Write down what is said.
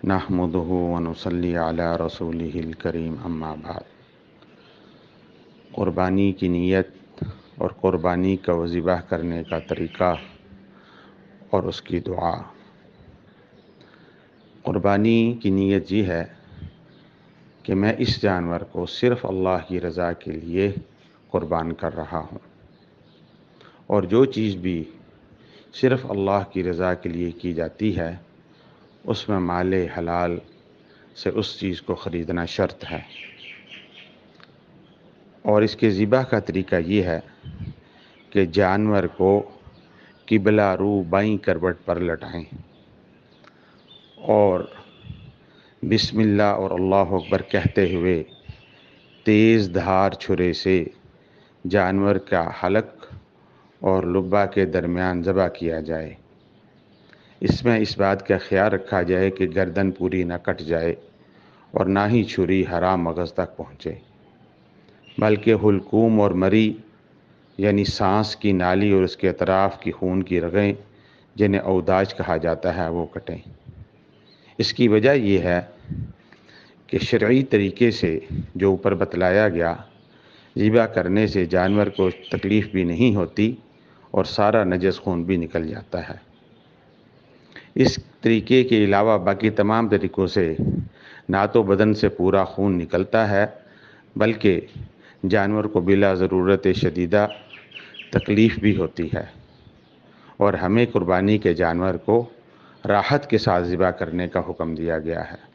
نحمدہ ونصلی علی رسولہ الکریم اما بعد۔ قربانی کی نیت اور قربانی کا ذبح کرنے کا طریقہ اور اس کی دعا۔ قربانی کی نیت یہ ہے کہ میں اس جانور کو صرف اللہ کی رضا کے لیے قربان کر رہا ہوں، اور جو چیز بھی صرف اللہ کی رضا کے لیے کی جاتی ہے اس میں مال حلال سے اس چیز کو خریدنا شرط ہے۔ اور اس کے ذبح کا طریقہ یہ ہے کہ جانور کو قبلہ رو بائیں کروٹ پر لٹائیں اور بسم اللہ اور اللہ اکبر کہتے ہوئے تیز دھار چھرے سے جانور کا حلق اور لبہ کے درمیان ذبح کیا جائے۔ اس میں اس بات کا خیال رکھا جائے کہ گردن پوری نہ کٹ جائے اور نہ ہی چھری حرام مغز تک پہنچے، بلکہ حلقوم اور مری یعنی سانس کی نالی اور اس کے اطراف کی خون کی رگیں جنہیں اوداج کہا جاتا ہے وہ کٹیں۔ اس کی وجہ یہ ہے کہ شرعی طریقے سے جو اوپر بتلایا گیا، ذبح کرنے سے جانور کو تکلیف بھی نہیں ہوتی اور سارا نجس خون بھی نکل جاتا ہے۔ اس طریقے کے علاوہ باقی تمام طریقوں سے نہ تو بدن سے پورا خون نکلتا ہے بلکہ جانور کو بلا ضرورت شدیدہ تکلیف بھی ہوتی ہے، اور ہمیں قربانی کے جانور کو راحت کے ساتھ ذبح کرنے کا حکم دیا گیا ہے۔